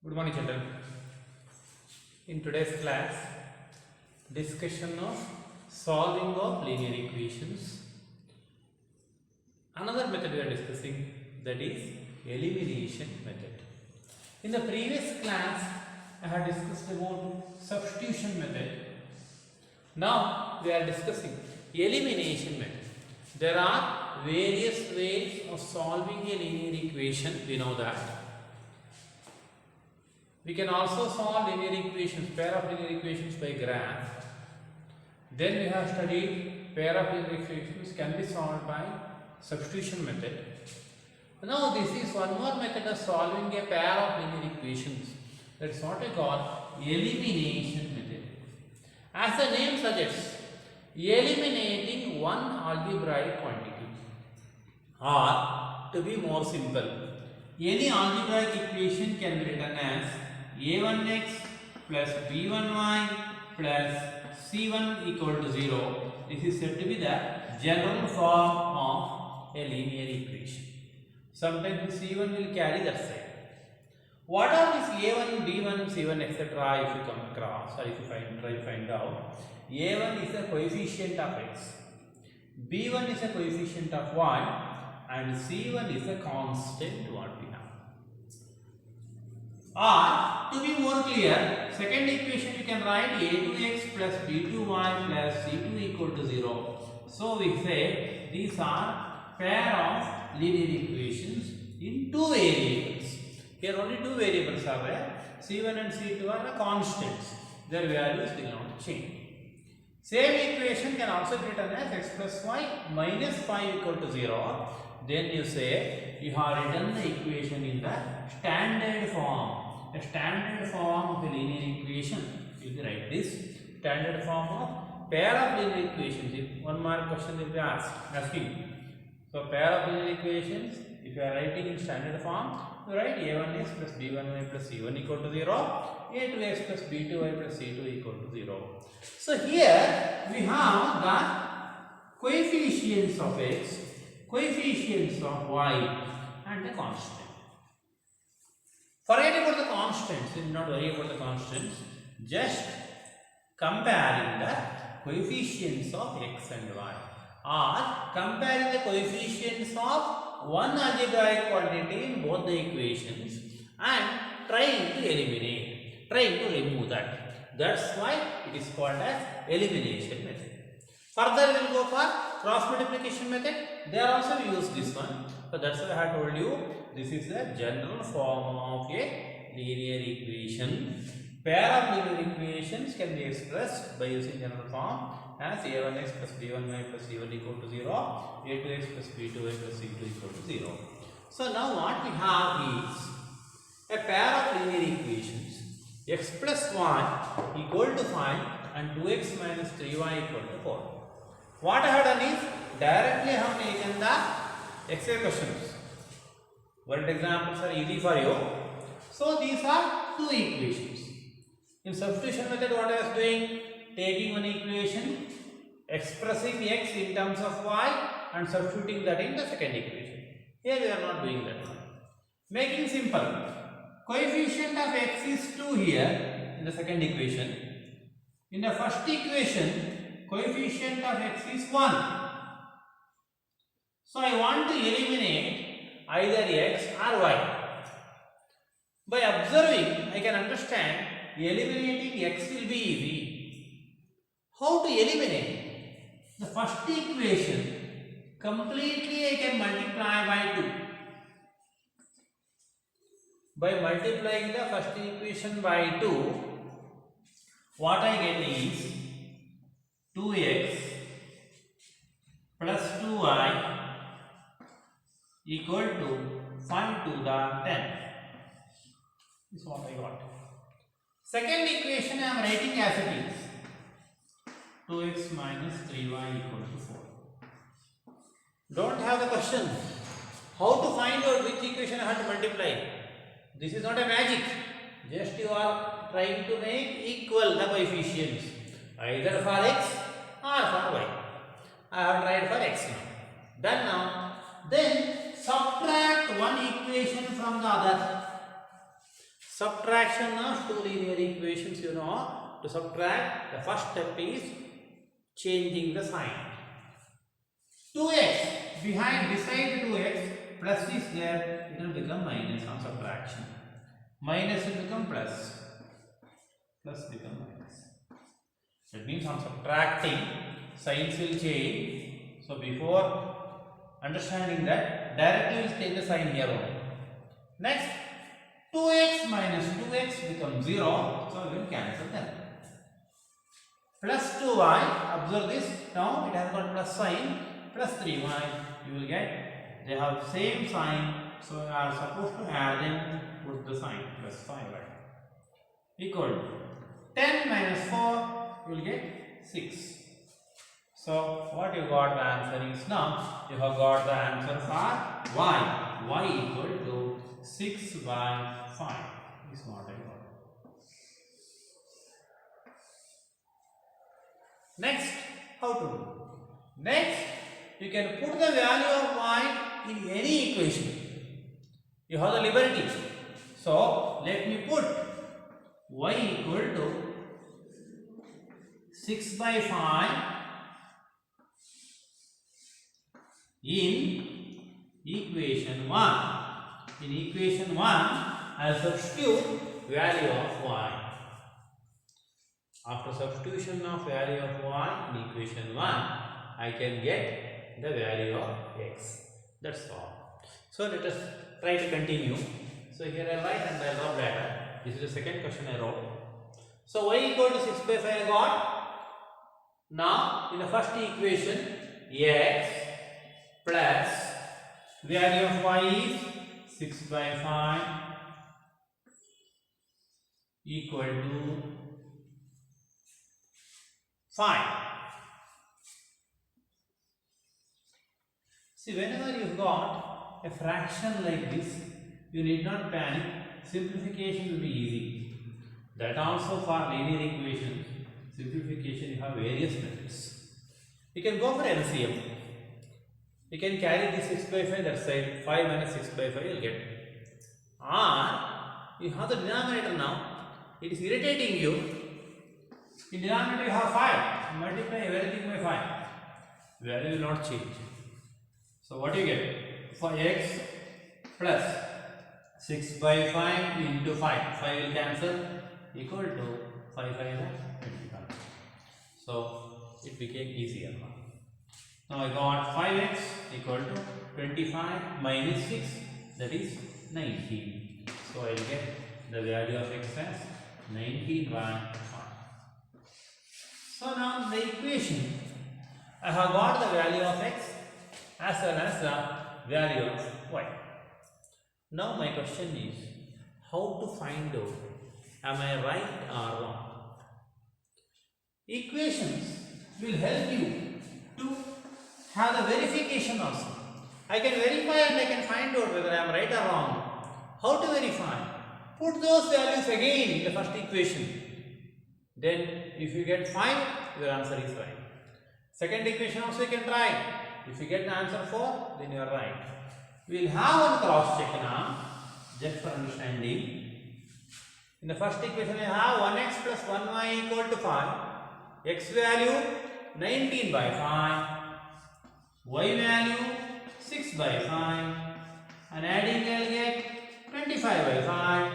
Good morning, children. In today's class, discussion of solving of linear equations. Another method we are discussing, that is elimination method. In the previous class, I had discussed about substitution method. Now we are discussing elimination method. There are various ways of solving a linear equation. We know that. We can also solve linear equations, pair of linear equations by graph. Then we have studied pair of linear equations can be solved by substitution method. Now this is one more method of solving a pair of linear equations. That is what we call elimination method. As the name suggests, eliminating one algebraic quantity. Or to be more simple, any algebraic equation can be written as a1x plus b1y plus c1 equal to 0. This is said to be the general form of a linear equation. Sometimes c1 will carry that side. What are these a1, b1, c1, etc. if you come across, or if you try to find out? a1 is the coefficient of x, b1 is the coefficient of y, and c1 is the constant what we have. Or to be more clear, second equation you can write a2x plus b2y plus c2 equal to 0. So we say these are pair of linear equations in two variables. Here only two variables are there. C1 and C2 are the constants. Their values will not change. Same equation can also be written as x plus y minus 5 equal to 0. Then you say you have written the equation in the standard form. A standard form of a linear equation. You will write this standard form of pair of linear equations. If one more question will be asking. So pair of linear equations, if you are writing in standard form, you write a1x plus b1y plus c1 equal to 0, a2x plus b2y plus c2 equal to 0. So here we have the coefficients of x, coefficients of y, and the constant. Forget about the constants, you do not worry about the constants, just comparing the coefficients of x and y, or comparing the coefficients of one algebraic quantity in both the equations and trying to eliminate, trying to remove that. That's why it is called as elimination method. Further we will go for cross multiplication method. There also we use this one. So that's why I have told you this is the general form of a linear equation. Pair of linear equations can be expressed by using general form as a1x plus b1y plus c1 equal to 0, a2x plus b2y plus c2 equal to 0. So now what we have is a pair of linear equations, x plus 1 equal to 5 and 2x minus 3y equal to 4. What I have done is directly I have taken the exercise questions. Word examples are easy for you. So these are two equations. In substitution method, what I was doing? Taking one equation, expressing x in terms of y and substituting that in the second equation. Here we are not doing that one. Making simple. Coefficient of x is 2 here in the second equation. In the first equation, coefficient of x is 1. So I want to eliminate either x or y. By observing, I can understand eliminating x will be easy. How to eliminate? The first equation completely I can multiply by 2. By multiplying the first equation by 2, what I get is 2x plus 2y equal to 5 to the 10. This is what I got. Second equation I am writing as it is. 2x minus 3y equal to 4. Don't have the question. How to find out which equation I have to multiply? This is not a magic. Just you are trying to make equal the coefficients. Either for x or for y. I have tried for x now. Done now. Then subtract one equation from the other. Subtraction of two linear equations, you know, to subtract, the first step is changing the sign. 2x beside 2x plus is there, it will become minus on subtraction. Minus will become plus, plus become minus. That means on subtracting, signs will change. So before understanding that, directly we will take the sign here only. Next, 2x minus 2x becomes 0, so we will cancel them. Plus 2y, observe this, now it has got plus sign, plus 3y, you will get, they have same sign, so you are supposed to add them, put the sign, plus 5y. Equal to 10 minus 4, you will get 6. So what you got the answer is now, you have got the answer for y equal to 6 by 5 is what I got. Next, how to do? Next, you can put the value of y in any equation. You have the liberty. So let me put y equal to 6 by 5 in equation 1. In equation 1, I will substitute value of y. After substitution of value of y in equation 1, I can get the value of x. That's all. So let us try to continue. So here I write and I rub that. This is the second question I wrote. So y equal to 6 by 5 I got. Now in the first equation, x plus value of y is 6 by 5 equal to 5. See, whenever you got a fraction like this, you need not panic. Simplification will be easy. That also for linear equations, simplification you have various methods. You can go for LCM. You can carry this 6 by 5 that side, 5 minus 6 by 5 you will get. Or you have the denominator now, it is irritating you. In denominator you have 5, multiply everything by 5. Value will not change. So what you get? For x plus 6 by 5 into 5, 5 will cancel, equal to 5 5 is 25. So it became easier now. Now I got 5x equal to 25 minus 6, that is 19. So I will get the value of x as 19 by 5. So now the equation, I have got the value of x as well as the value of y. Now my question is, how to find out, am I right or wrong? Equations will help you to have the verification also. I can verify and I can find out whether I am right or wrong. How to verify? Put those values again in the first equation. Then if you get 5, your answer is right. Second equation also you can try. If you get the answer 4, then you are right. We will have one cross check now, just for understanding. In the first equation we have 1x plus 1y equal to 5. X value 19 by 5. Y value 6 by 5. And adding I will get 25 by 5.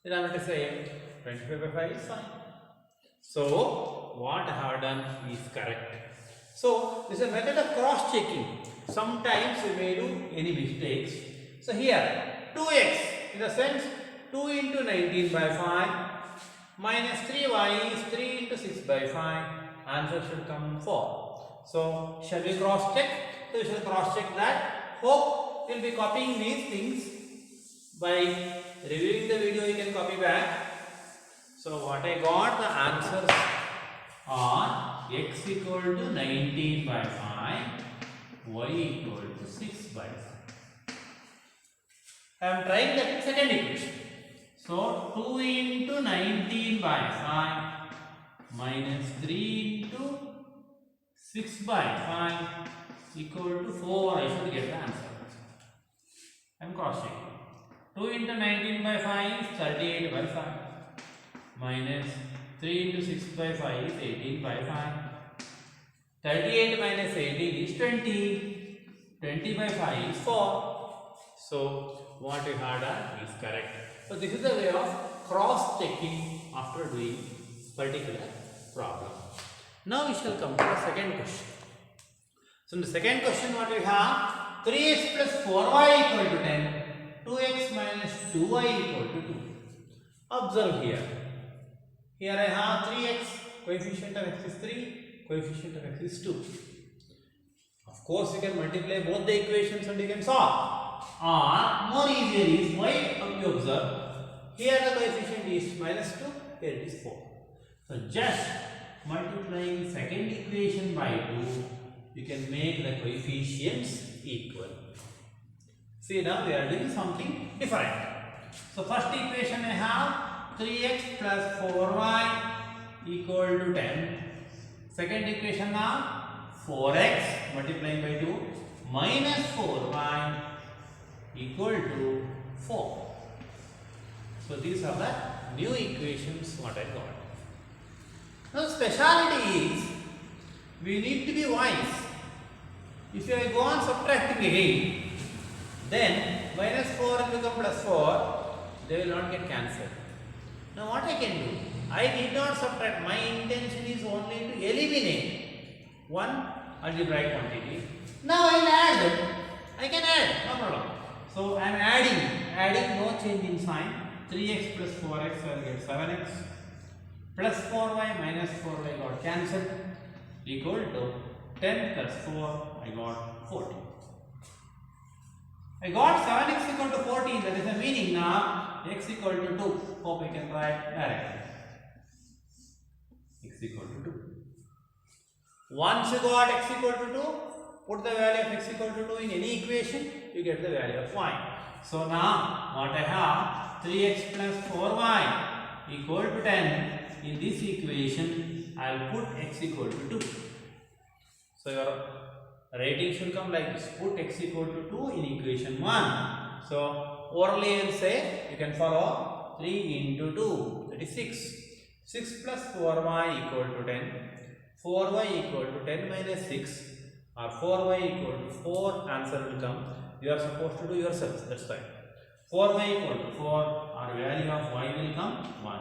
Then I am going to say 25 by 5 is fine. So what I have done is correct. So this is a method of cross checking. Sometimes we may do any mistakes. So here 2x, in the sense 2 into 19 by 5 minus 3y is 3 into 6 by 5. Answer should come 4. So shall we cross check? So we shall cross check that. Hope you will be copying these things. By reviewing the video you can copy back. So what I got, the answers are x equal to 19 by 5, y equal to 6 by 5. I am trying that second equation. So 2 into 19 by 5 minus 3 into 6 by 5 equal to 4. I should get the answer. I am cross checking. 2 into 19 by 5 is 38 by 5. Minus 3 into 6 by 5 is 18 by 5. 38 minus 18 is 20. 20 by 5 is 4. So what we had is correct. So this is the way of cross-checking after doing particular problem. Now we shall come to the second question. So in the second question what we have, 3x plus 4y equal to 10, 2x minus 2y equal to 2. Observe here. Here I have 3x, coefficient of x is 3, coefficient of x is 2. Of course you can multiply both the equations and you can solve. Or more easier is, why you observe, here the coefficient is minus 2, here it is 4. So just multiplying second equation by 2, you can make the coefficients equal. See, now we are doing something different. So first equation I have 3x plus 4y equal to 10. Second equation now 4x multiplying by 2 minus 4y equal to 4. So these are the new equations what I got. Now speciality is, we need to be wise. If I go on subtracting again, then minus 4 will become plus 4, they will not get cancelled. Now what I can do? I need not subtract. My intention is only to eliminate one algebraic quantity. Now I will add them. I can add, no problem. So I am adding no change in sign. 3x plus 4x I will get 7x. Plus 4y minus 4y got cancelled. Equal to 10 plus 4 I got 14. I got 7x equal to 14, that is the meaning now x equal to 2. Hope I can write directly. X equal to 2. Once you got x equal to 2, put the value of x equal to 2 in any equation, you get the value of y. So now what I have, 3x plus 4y equal to 10. In this equation, I will put x equal to 2. So your rating should come like this. Put x equal to 2 in equation 1. So orally I will say, you can follow 3 into 2, that is 6. 6 plus 4y equal to 10. 4y equal to 10 minus 6 or 4y equal to 4, answer will come. You are supposed to do yourselves, that's right. 4y equal to 4 or value of y will come 1.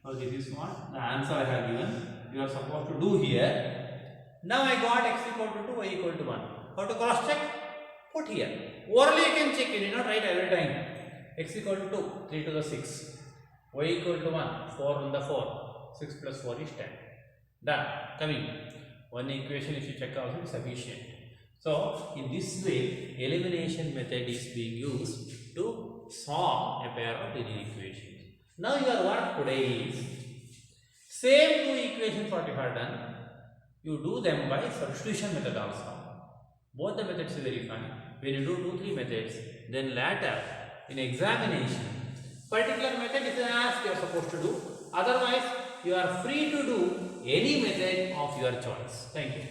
So this is what the answer I have given. You are supposed to do here. Now I got x equal to 2, y equal to 1. How to cross check? Put here. Orally you can check, you need not write every time. X equal to 2, 3 to the 6. Y equal to 1, 4 on the 4. 6 plus 4 is 10. Done. Coming. One equation if you check out is sufficient. So in this way, elimination method is being used to solve a pair of linear equations. Now your work today is, same two equations what you have done, you do them by substitution method also. Both the methods are very fine. When you do 2-3 methods, then later in examination, particular method is asked you are supposed to do. Otherwise, you are free to do any method of your choice. Thank you.